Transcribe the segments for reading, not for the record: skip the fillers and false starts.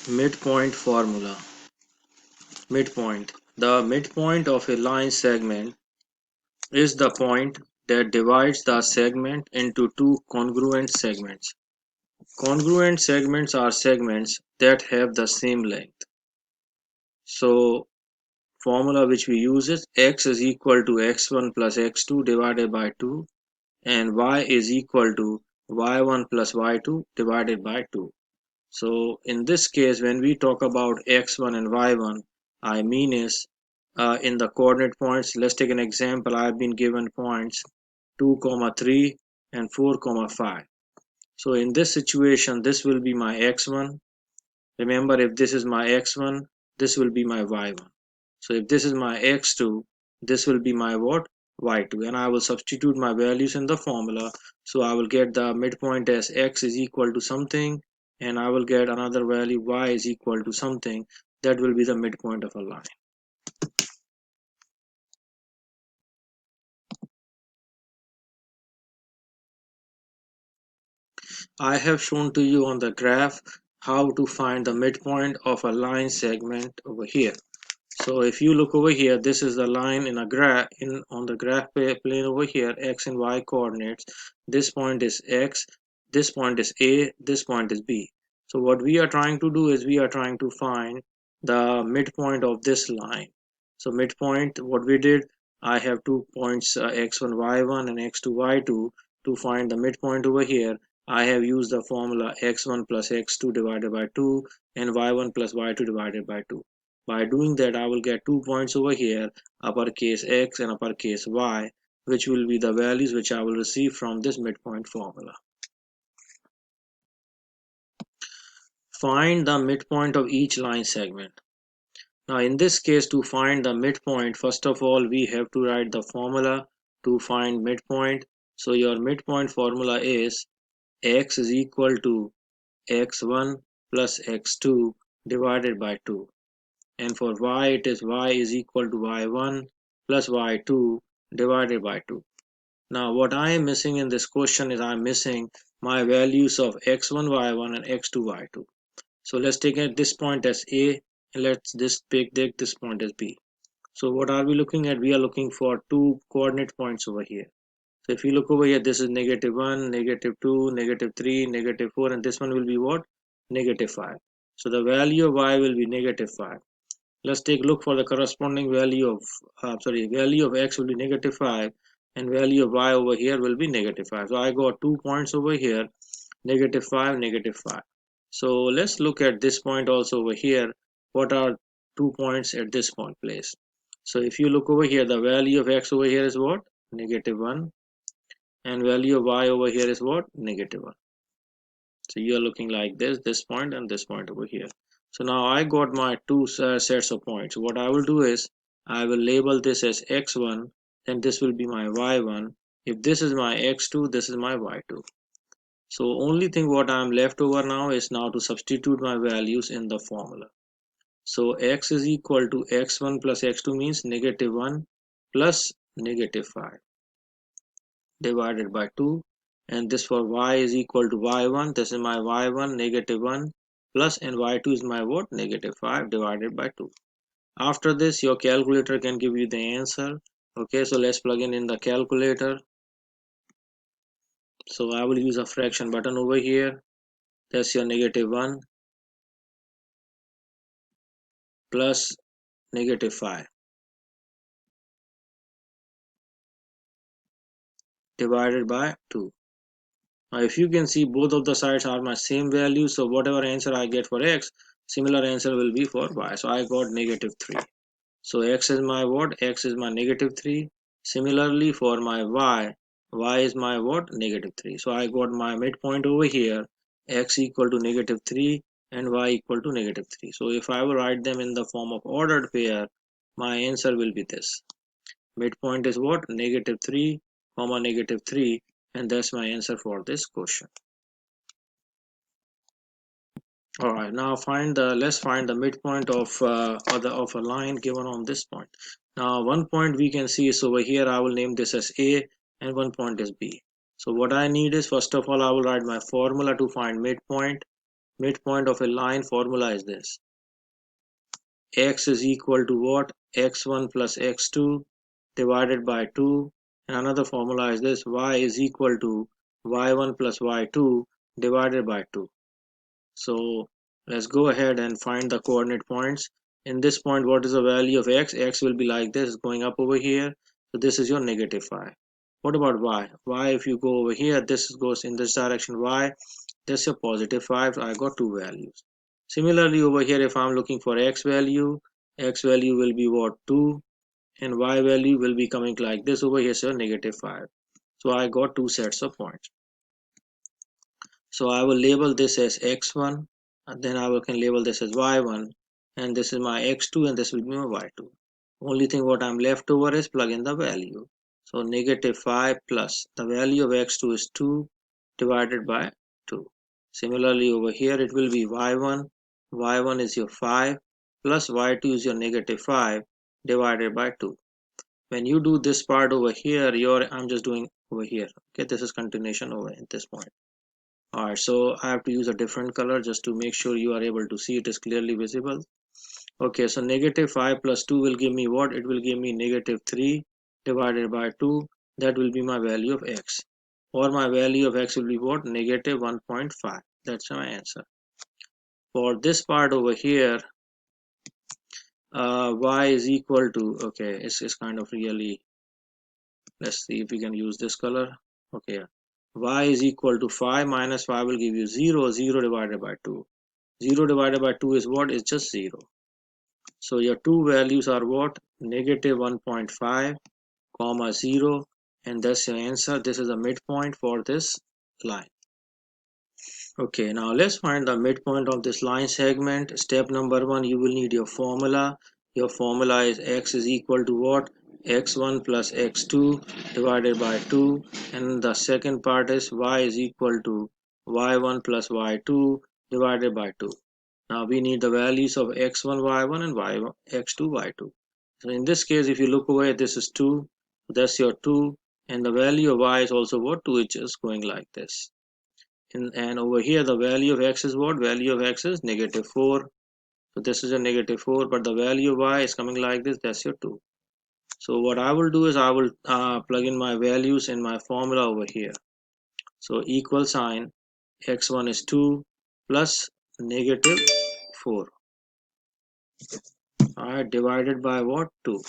Midpoint formula. Midpoint. The midpoint of a line segment is the point that divides the segment into two congruent segments. Congruent segments are segments that have the same length. So formula which we use is x is equal to x1 plus x2 divided by 2 and y is equal to y1 plus y2 divided by 2. So in this case, when we talk about x1 and y1, I mean is in the coordinate points. Let's take an example. I've been given points 2, 3 and 4, 5. So in this situation, this will be my x1. Remember, if this is my x1, this will be my y1. So if this is my x2, this will be my what? Y2. And I will substitute my values in the formula. So I will get the midpoint as x is equal to something, and I will get another value y is equal to something. That will be the midpoint of a line. I have shown to you on the graph how to find the midpoint of a line segment over here. So if you look over here, this is the line in a graph on the graph plane over here, x and y coordinates. This point is x, this point is a, this point is b. So what we are trying to do is we are trying to find the midpoint of this line. So midpoint, what we did, I have 2 points x1 y1 and x2 y2. To find the midpoint over here, I have used the formula x1 plus x2 divided by 2 and y1 plus y2 divided by 2. By doing that, I will get 2 points over here, uppercase x and uppercase y, which will be the values which I will receive from this midpoint formula. Find the midpoint of each line segment. Now in this case, to find the midpoint, first of all we have to write the formula to find midpoint. So your midpoint formula is x is equal to x1 plus x2 divided by 2. And for y it is y is equal to y1 plus y2 divided by 2. Now what I am missing in this question is I am missing my values of x1 y1 and x2 y2. So let's take this point as a and let's take this point as b. So what are we looking at? We are looking for two coordinate points over here. So if you look over here, this is -1, -2, -3, -4, and this one will be what? -5. So the value of y will be -5. Let's take a look for the corresponding value of value of x will be -5 and value of y over here will be -5. So I got 2 points over here, -5, -5. So let's look at this point also over here. What are 2 points at this point place? So if you look over here, the value of x over here is what? -1, and value of y over here is what? -1. So you are looking like this point and this point over here. So now I got my two sets of points. What I will do is I will label this as x1, then this will be my y1. If this is my x2, this is my y2. So only thing what I am left over now is now to substitute my values in the formula. So x is equal to x1 plus x2 means -1 plus -5 divided by 2, and this for y is equal to y1. This is my y1 -1 plus, and y2 is my what? -5 divided by 2. After this your calculator can give you the answer. Okay, so let's plug in the calculator. So I will use a fraction button over here. That's your -1 plus -5 divided by 2. Now if you can see, both of the sides are my same value, so whatever answer I get for x, similar answer will be for y. So I got -3. So x is my what? X is my -3. Similarly for my y is my what? -3. So I got my midpoint over here, x equal to -3 and y equal to -3. So if I will write them in the form of ordered pair, my answer will be this. Midpoint is what? -3, -3, and that's my answer for this question. All right, now let's find the midpoint of of a line given on this point. Now one point we can see is over here. I will name this as A and one point is B. So what I need is, first of all I will write my formula to find midpoint. midpoint of a line formula is this. X is equal to what? X1 plus X2 divided by 2. And another formula is this. Y is equal to Y1 plus Y2 divided by 2. So let's go ahead and find the coordinate points. In this point, what is the value of X? X will be like this, going up over here. So this is your negative 5. What about Y? Y, if you go over here, this goes in this direction. Y, that's your positive 5. I got two values. Similarly, over here, if I'm looking for X value will be what? 2. And Y value will be coming like this over here, so negative 5. So I got two sets of points. So I will label this as x1, and then can label this as y1, and this is my x2, and this will be my y2. Only thing what I'm left over is plug in the value. So negative 5 plus the value of x2 is 2 divided by 2. Similarly over here it will be y1 is your 5 plus y2 is your negative 5 divided by 2. When you do this part over here, I'm just doing over here. Okay, this is continuation over at this point. Alright, so I have to use a different color just to make sure you are able to see it is clearly visible. Okay, so negative 5 plus 2 will give me what? It will give me negative 3 divided by 2. That will be my value of x. Or my value of x will be what? Negative 1.5. That's my answer. For this part over here, y is equal to, okay, it's kind of really, let's see if we can use this color. Okay, y is equal to 5 minus 5 will give you 0, 0 divided by 2. 0 divided by 2 is what? It's just 0. So your two values are what? Negative 1.5 comma 0, and that's your answer. This is a midpoint for this line. Okay, now let's find the midpoint of this line segment. Step number 1, you will need your formula. Your formula is x is equal to what? X1 plus x2 divided by 2, and the second part is y is equal to y1 plus y2 divided by 2. Now we need the values of x1 y1 and y1 x2 y2. So in this case, if you look away, this is 2, that's your 2, and the value of y is also what? 2, is just going like this. And over here the value of x is what? Value of x is negative 4. So this is a negative 4, but the value of y is coming like this, that's your 2. So what I will do is I will plug in my values in my formula over here. So equal sign, x1 is 2 plus negative 4. Alright, divided by what? 2.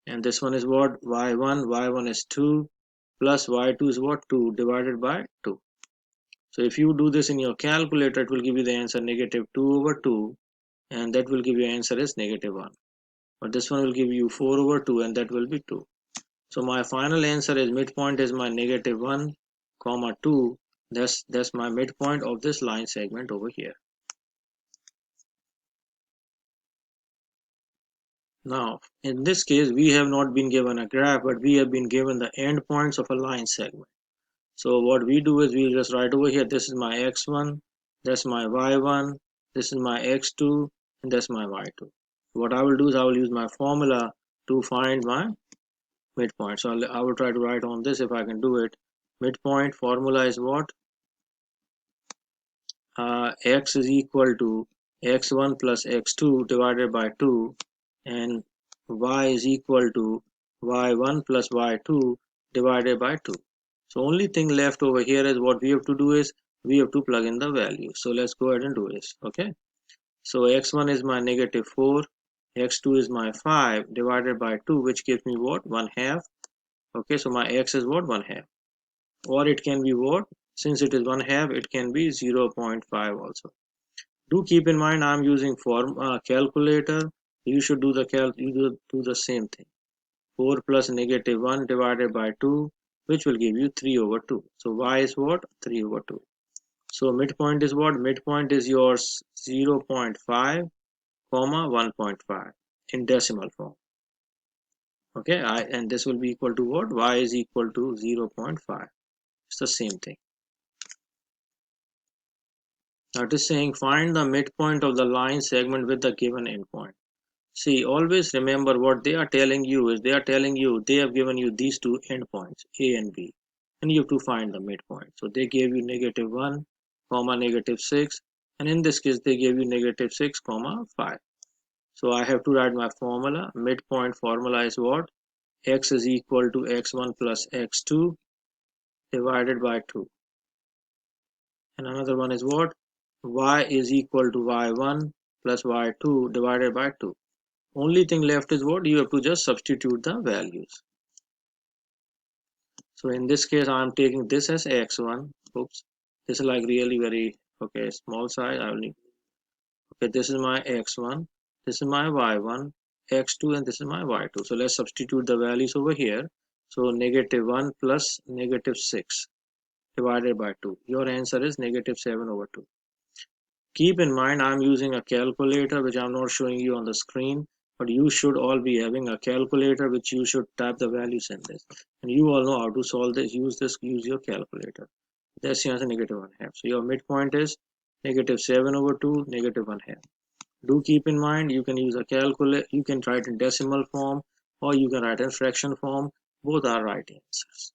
And this one is what? y1 is 2 plus y2 is what? 2 divided by 2. So if you do this in your calculator, it will give you the answer negative 2 over 2, and that will give you answer as negative 1. But this one will give you 4 over 2, and that will be 2. So my final answer is midpoint is my negative 1 comma 2. That's my midpoint of this line segment over here. Now in this case we have not been given a graph, but we have been given the endpoints of a line segment. So what we do is we just write over here, this is my x1, that's my y1, this is my x2, and that's my y2. What I will do is I will use my formula to find my midpoint. So I will try to write on this if I can do it. Midpoint formula is what? X is equal to x1 plus x2 divided by 2, and y is equal to y1 plus y2 divided by 2. So only thing left over here is what we have to do is we have to plug in the value. So let's go ahead and do this. Okay, so x1 is my negative 4, x2 is my 5 divided by 2, which gives me what? 1 half. Okay, so my x is what? 1 half, or it can be what? Since it is 1 half, it can be 0.5 also. Do keep in mind I'm using calculator. You should do the same thing. 4 plus negative 1 divided by 2, which will give you 3 over 2. So y is what? 3 over 2. So midpoint is what? Midpoint is yours 0.5 comma 1.5 in decimal form. Okay, and this will be equal to what? Y is equal to 0.5. It's the same thing. Now it is saying find the midpoint of the line segment with the given endpoint. See, always remember what they are telling you is they are telling you they have given you these two endpoints, A and B, and you have to find the midpoint. So they gave you negative 1 comma negative 6, and in this case they gave you negative 6 comma 5. So I have to write my formula. Midpoint formula is what? X is equal to x1 plus x2 divided by 2. And another one is what? Y is equal to y1 plus y2 divided by 2. Only thing left is what? You have to just substitute the values. So in this case, I'm taking this as x1. Oops, this is like really very okay small size. I will need. Okay, this is my x1, this is my y1, x2, and this is my y2. So let's substitute the values over here. So negative 1 plus negative 6 divided by 2. Your answer is negative 7 over 2. Keep in mind I'm using a calculator which I'm not showing you on the screen, but you should all be having a calculator which you should type the values in this. And you all know how to solve this. Use your calculator. That's the answer, negative 1 half. So your midpoint is negative 7 over 2, negative 1 half. Do keep in mind you can use a calculator, you can write in decimal form or you can write in fraction form. Both are right answers.